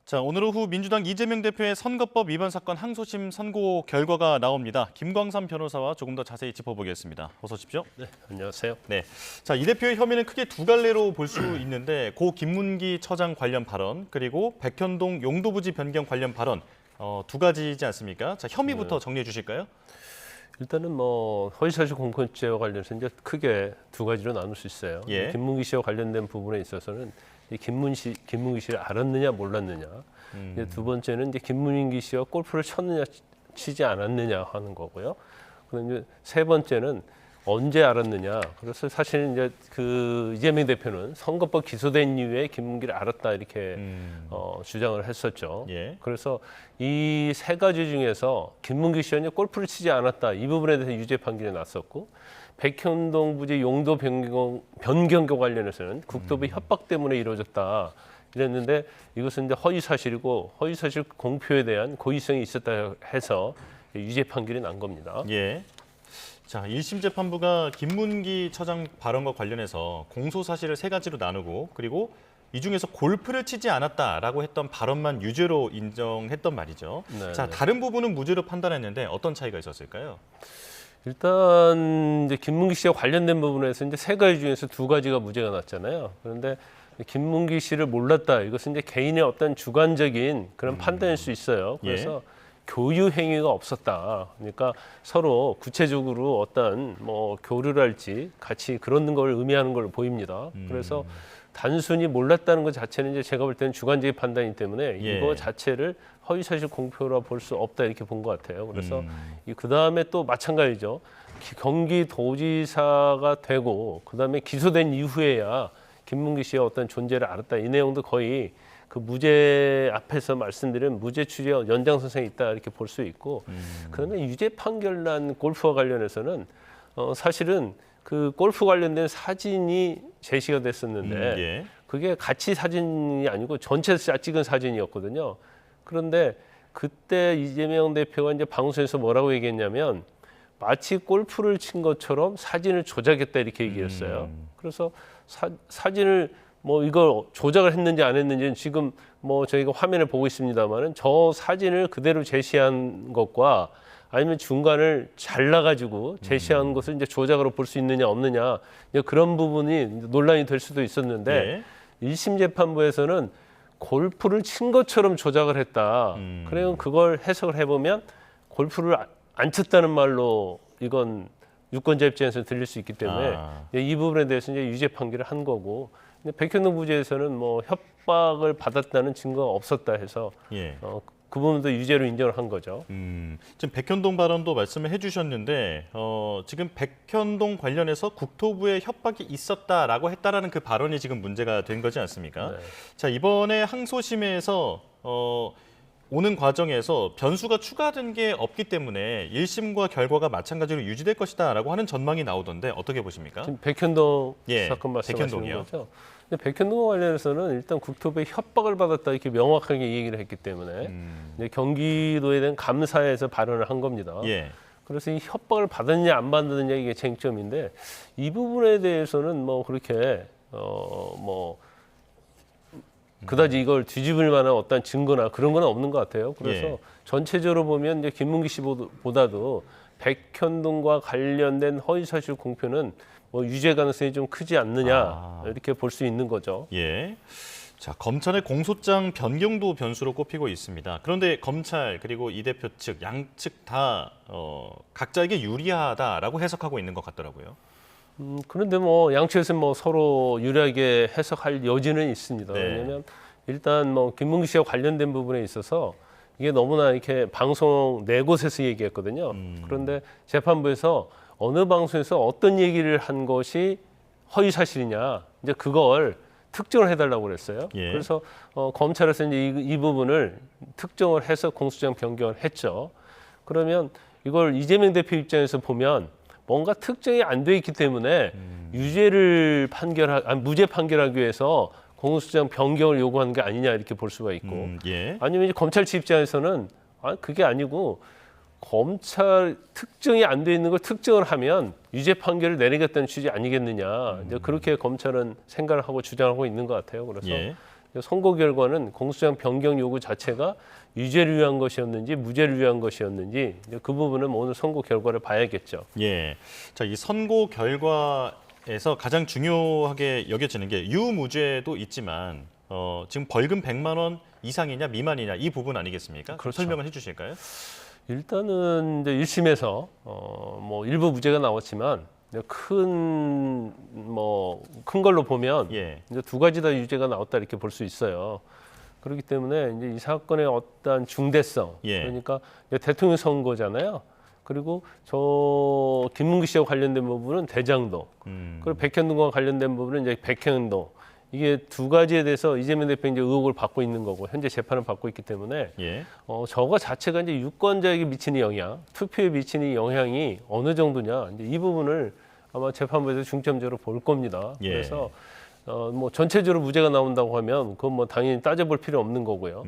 자, 오늘 오후 민주당 이재명 대표의 선거법 위반 사건 항소심 선고 결과가 나옵니다. 김광삼 변호사와 조금 더 자세히 짚어보겠습니다. 어서 오십시오. 네, 안녕하세요. 네, 자, 이 대표의 혐의는 크게 두 갈래로 볼 수 있는데 고 김문기 처장 관련 발언 그리고 백현동 용도부지 변경 관련 발언 두 가지이지 않습니까? 자, 혐의부터 정리해 주실까요? 일단은 허위사실 공표죄와 관련해서 이제 크게 두 가지로 나눌 수 있어요. 예. 김문기 씨와 관련된 부분에 있어서는 이 김문기 씨를 알았느냐 몰랐느냐. 이제 두 번째는 이제 김문기 씨와 골프를 쳤느냐 치지 않았느냐 하는 거고요. 그다음에 이제 세 번째는 언제 알았느냐. 그래서 사실 이제 그 이재명 대표는 선거법 기소된 이후에 김문기를 알았다 이렇게 주장을 했었죠. 예. 그래서 이 세 가지 중에서 김문기 씨가 이제 골프를 치지 않았다 이 부분에 대해서 유죄 판결이 났었고 백현동 부지 용도 변경과 관련해서는 국토부 협박 때문에 이루어졌다 이랬는데 이것은 이제 허위 사실이고 허위 사실 공표에 대한 고의성이 있었다 해서 유죄 판결이 난 겁니다. 예. 자, 1심 재판부가 김문기 처장 발언과 관련해서 공소 사실을 세 가지로 나누고 그리고 이 중에서 골프를 치지 않았다라고 했던 발언만 유죄로 인정했던 말이죠. 네, 자, 네. 다른 부분은 무죄로 판단했는데 어떤 차이가 있었을까요? 일단 이제 김문기 씨와 관련된 부분에서 이제 세 가지 중에서 두 가지가 무죄가 났잖아요. 그런데 김문기 씨를 몰랐다. 이것은 이제 개인의 어떤 주관적인 그런 판단일 수 있어요. 그래서 교유 행위가 없었다. 그러니까 서로 구체적으로 어떤 교류를 할지 같이 그런 걸 의미하는 걸로 보입니다. 그래서 단순히 몰랐다는 것 자체는 이제 제가 볼 때는 주관적인 판단이기 때문에 이거 자체를 허위사실 공표라 볼 수 없다 이렇게 본 것 같아요. 그래서 그 다음에 또 마찬가지죠. 경기도지사가 되고 그 다음에 기소된 이후에야 김문기 씨의 어떤 존재를 알았다. 이 내용도 거의 그 무죄 앞에서 말씀드린 무죄 취재 연장선상에 있다 이렇게 볼 수 있고 그다음에 유죄 판결 난 골프와 관련해서는 사실은 그 골프 관련된 사진이 제시가 됐었는데 그게 같이 사진이 아니고 전체에서 찍은 사진이었거든요. 그런데 그때 이재명 대표가 이제 방송에서 뭐라고 얘기했냐면 마치 골프를 친 것처럼 사진을 조작했다 이렇게 얘기했어요. 그래서 사진을 이걸 조작을 했는지 안 했는지는 지금 저희가 화면을 보고 있습니다만은 저 사진을 그대로 제시한 것과 아니면 중간을 잘라가지고 제시한 것을 이제 조작으로 볼 수 있느냐 없느냐 그런 부분이 논란이 될 수도 있었는데 1심 재판부에서는 골프를 친 것처럼 조작을 했다. 그래서 그걸 해석을 해보면 골프를 안 쳤다는 말로 이건 유권자 입장에서 들릴 수 있기 때문에 이 부분에 대해서 이제 유죄 판결을 한 거고 백현동 부지에서는 협박을 받았다는 증거가 없었다 해서 그 부분도 유죄로 인정을 한 거죠. 지금 백현동 발언도 말씀을 해주셨는데 지금 백현동 관련해서 국토부에 협박이 있었다라고 했다라는 그 발언이 지금 문제가 된 거지 않습니까? 자, 이번에 항소심에서 오는 과정에서 변수가 추가된 게 없기 때문에 1심과 결과가 마찬가지로 유지될 것이다라고 하는 전망이 나오던데 어떻게 보십니까? 지금 백현동 사건 말씀하시는 거죠? 근데 백현동과 관련해서는 일단 국토부에 협박을 받았다 이렇게 명확하게 얘기를 했기 때문에 이제 경기도에 대한 감사에서 발언을 한 겁니다. 그래서 이 협박을 받았냐 안 받았느냐 이게 쟁점인데 이 부분에 대해서는 그렇게 그다지 이걸 뒤집을 만한 어떤 증거나 그런 건 없는 것 같아요. 그래서 전체적으로 보면 이제 김문기 씨보다도 백현동과 관련된 허위사실 공표는 유죄 가능성이 좀 크지 않느냐 이렇게 볼 수 있는 거죠. 자, 검찰의 공소장 변경도 변수로 꼽히고 있습니다. 그런데 검찰 그리고 이 대표 측 양측 다 각자에게 유리하다라고 해석하고 있는 것 같더라고요. 그런데 양측에서 서로 유리하게 해석할 여지는 있습니다. 왜냐하면 일단 김문기 씨와 관련된 부분에 있어서 이게 너무나 이렇게 방송 네 곳에서 얘기했거든요. 그런데 재판부에서 어느 방송에서 어떤 얘기를 한 것이 허위 사실이냐 이제 그걸 특정을 해달라고 그랬어요. 그래서 검찰에서 이제 이 부분을 특정을 해서 공소장 변경을 했죠. 그러면 이걸 이재명 대표 입장에서 보면 뭔가 특정이 안 돼 있기 때문에 무죄 판결하기 위해서 공소장 변경을 요구하는 게 아니냐 이렇게 볼 수가 있고 아니면 이제 검찰 측 입장에서는 그게 아니고 검찰 특정이 안 돼 있는 걸 특정을 하면 유죄 판결을 내리겠다는 취지 아니겠느냐 이제 그렇게 검찰은 생각을 하고 주장하고 있는 것 같아요. 그래서 선고 결과는 공소장 변경 요구 자체가 유죄를 위한 것이었는지 무죄를 위한 것이었는지 이제 그 부분은 오늘 선고 결과를 봐야겠죠. 예. 자, 이 선고 결과에서 가장 중요하게 여겨지는 게 유무죄도 있지만 지금 벌금 100만 원 이상이냐 미만이냐 이 부분 아니겠습니까? 그렇죠. 설명을 해주실까요? 일단은 이제 1심에서 뭐 일부 무죄가 나왔지만 큰 걸로 보면 예. 이제 두 가지 다 유죄가 나왔다 이렇게 볼 수 있어요. 그렇기 때문에 이제 이 사건의 어떤 중대성, 예. 그러니까 이제 대통령 선거잖아요. 그리고 저 김문기 씨와 관련된 부분은 대장동, 그리고 백현동과 관련된 부분은 이제 백현동. 이게 두 가지에 대해서 이재명 대표 이제 의혹을 받고 있는 거고 현재 재판을 받고 있기 때문에 예. 저거 자체가 이제 유권자에게 미치는 영향, 투표에 미치는 영향이 어느 정도냐 이제 이 부분을 아마 재판부에서 중점적으로 볼 겁니다. 예. 그래서 뭐 전체적으로 무죄가 나온다고 하면 그건 뭐 당연히 따져볼 필요 없는 거고요.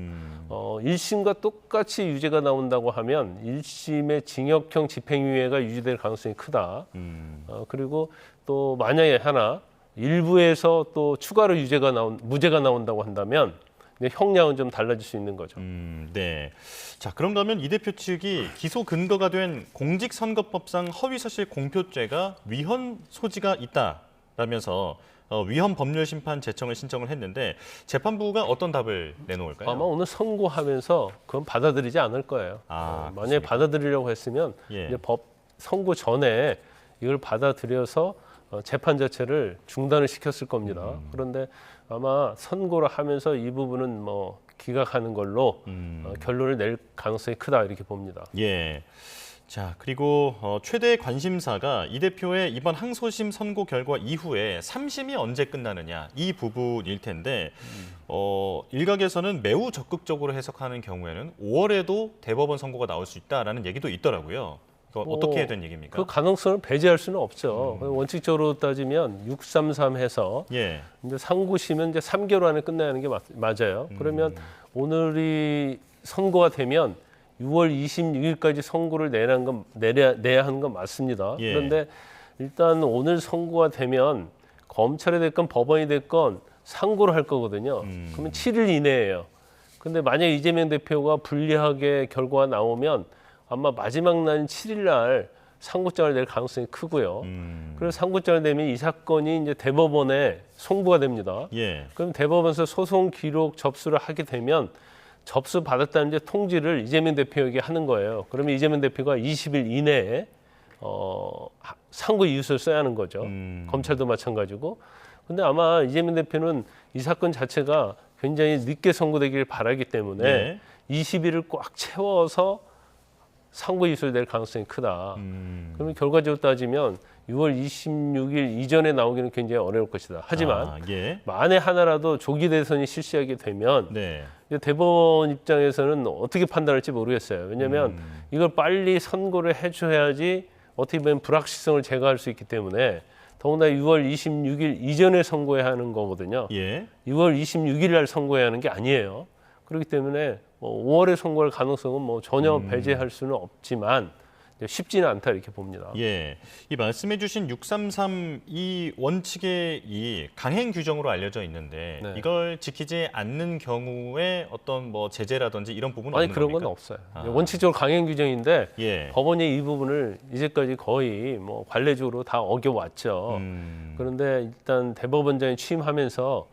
1심과 똑같이 유죄가 나온다고 하면 1심의 징역형 집행유예가 유지될 가능성이 크다. 그리고 또 만약에 하나 일부에서 또 추가로 무죄가 나온다고 한다면 형량은 좀 달라질 수 있는 거죠. 네. 자, 그런가 하면 이 대표 측이 기소 근거가 된 공직선거법상 허위사실 공표죄가 위헌 소지가 있다라면서 위헌 법률 심판 제청을 신청을 했는데 재판부가 어떤 답을 내놓을까요? 아마 오늘 선고하면서 그건 받아들이지 않을 거예요. 만약에 받아들이려고 했으면 예. 이제 법 선고 전에 이걸 받아들여서 재판 자체를 중단을 시켰을 겁니다. 그런데 아마 선고를 하면서 이 부분은 뭐 기각하는 걸로 결론을 낼 가능성이 크다 이렇게 봅니다. 예. 자, 그리고 최대 관심사가 이 대표의 이번 항소심 선고 결과 이후에 3심이 언제 끝나느냐 이 부분일 텐데 일각에서는 매우 적극적으로 해석하는 경우에는 5월에도 대법원 선고가 나올 수 있다라는 얘기도 있더라고요. 어떻게 된 얘기입니까? 그 가능성을 배제할 수는 없죠. 원칙적으로 따지면 633 해서 예. 이제 상고심은 이제 3개월 안에 끝나는 게 맞아요. 그러면 오늘이 선고가 되면 6월 26일까지 선고를 내야 하는 건 맞습니다. 예. 그런데 일단 오늘 선고가 되면 검찰이 됐건 법원이 됐건 상고를 할 거거든요. 그러면 7일 이내예요. 근데 만약 이재명 대표가 불리하게 결과가 나오면 아마 마지막 날 7일 날 상고장을 낼 가능성이 크고요. 그래서 상고장을 내면 이 사건이 이제 대법원에 송부가 됩니다. 예. 그럼 대법원에서 소송 기록 접수를 하게 되면 접수 받았다는 이제 통지를 이재명 대표에게 하는 거예요. 그러면 이재명 대표가 20일 이내에 상고 이유서를 써야 하는 거죠. 검찰도 마찬가지고. 근데 아마 이재명 대표는 이 사건 자체가 굉장히 늦게 선고되기를 바라기 때문에 예. 20일을 꽉 채워서 상고 이유서를 낼 가능성이 크다. 그러면 결과적으로 따지면 6월 26일 이전에 나오기는 굉장히 어려울 것이다. 하지만 예. 만에 하나라도 조기 대선이 실시하게 되면 네. 대법원 입장에서는 어떻게 판단할지 모르겠어요. 왜냐하면 이걸 빨리 선고를 해줘야지 어떻게 보면 불확실성을 제거할 수 있기 때문에 더군다나 6월 26일 이전에 선고해야 하는 거거든요. 예. 6월 26일 날 선고해야 하는 게 아니에요. 그렇기 때문에 5월에 선고할 가능성은 뭐 전혀 배제할 수는 없지만 쉽지는 않다 이렇게 봅니다. 예, 이 말씀해주신 633 이 원칙의 이 강행 규정으로 알려져 있는데 네. 이걸 지키지 않는 경우에 어떤 뭐 제재라든지 이런 부분은 아니 없는 그런 겁니까? 건 없어요. 원칙적으로 강행 규정인데 예. 법원이 이 부분을 이제까지 거의 뭐 관례적으로 다 어겨왔죠. 그런데 일단 대법원장이 취임하면서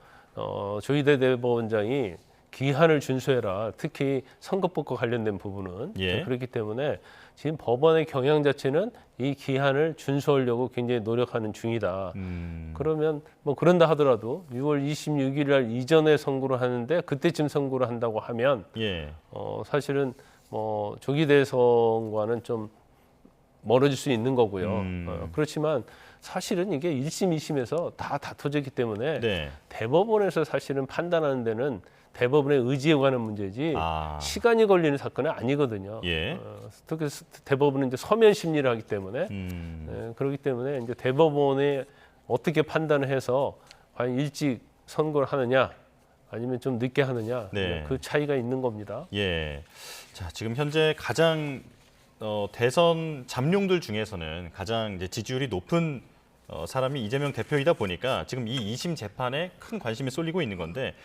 조희대 대법원장이 기한을 준수해라. 특히 선거법과 관련된 부분은 예. 그렇기 때문에 지금 법원의 경향 자체는 이 기한을 준수하려고 굉장히 노력하는 중이다. 그러면 뭐 그런다 하더라도 6월 26일 날 이전에 선고를 하는데 그때쯤 선고를 한다고 하면 예. 사실은 뭐 조기 대선과는 좀 멀어질 수 있는 거고요. 그렇지만 사실은 이게 1심, 2심에서 다 다퉈졌기 때문에 네. 대법원에서 사실은 판단하는 데는 대법원의 의지에 관한 문제지 시간이 걸리는 사건은 아니거든요. 예. 특히 대법원은 이제 서면 심리를 하기 때문에 그렇기 때문에 이제 대법원이 어떻게 판단을 해서 과연 일찍 선고를 하느냐 아니면 좀 늦게 하느냐 네. 그 차이가 있는 겁니다. 예. 자, 지금 현재 가장 대선 잠룡들 중에서는 가장 이제 지지율이 높은 사람이 이재명 대표이다 보니까 지금 이 2심 재판에 큰 관심이 쏠리고 있는 건데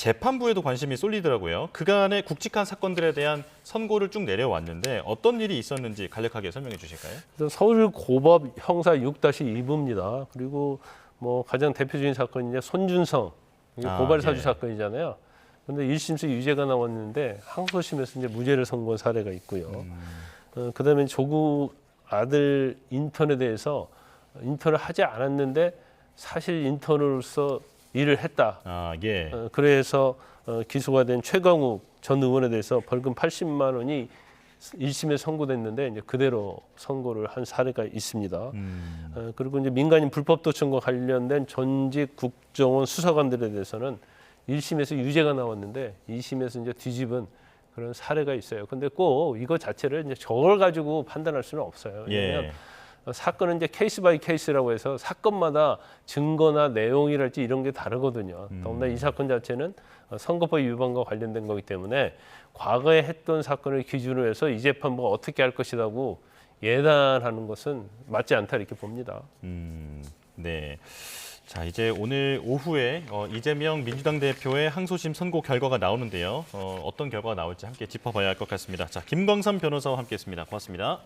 재판부에도 관심이 쏠리더라고요. 그간의 굵직한 사건들에 대한 선고를 쭉 내려왔는데 어떤 일이 있었는지 간략하게 설명해 주실까요? 서울고법 형사 6-2부입니다. 그리고 뭐 가장 대표적인 사건이 이제 손준성 이게 고발 사주 예. 사건이잖아요. 그런데 1심에서 유죄가 나왔는데 항소심에서 이제 무죄를 선고한 사례가 있고요. 그다음에 조국 아들 인턴에 대해서 인턴을 하지 않았는데 사실 인턴으로서 일을 했다. 예. 그래서 기소가 된 최강욱 전 의원에 대해서 벌금 80만 원이 1심에 선고됐는데 이제 그대로 선고를 한 사례가 있습니다. 그리고 이제 민간인 불법 도청과 관련된 전직 국정원 수사관들에 대해서는 1심에서 유죄가 나왔는데 2심에서 이제 뒤집은 그런 사례가 있어요. 근데 꼭 이거 자체를 이제 저걸 가지고 판단할 수는 없어요. 왜냐하면 예. 사건은 이제 케이스 바이 케이스라고 해서 사건마다 증거나 내용이랄지 이런 게 다르거든요. 더군다나 이 사건 자체는 선거법 위반과 관련된 거기 때문에 과거에 했던 사건을 기준으로 해서 이 재판부가 어떻게 할 것이라고 예단하는 것은 맞지 않다 이렇게 봅니다. 네. 자, 이제 오늘 오후에 이재명 민주당 대표의 항소심 선고 결과가 나오는데요. 어떤 결과가 나올지 함께 짚어봐야 할 것 같습니다. 자, 김광삼 변호사와 함께했습니다. 고맙습니다.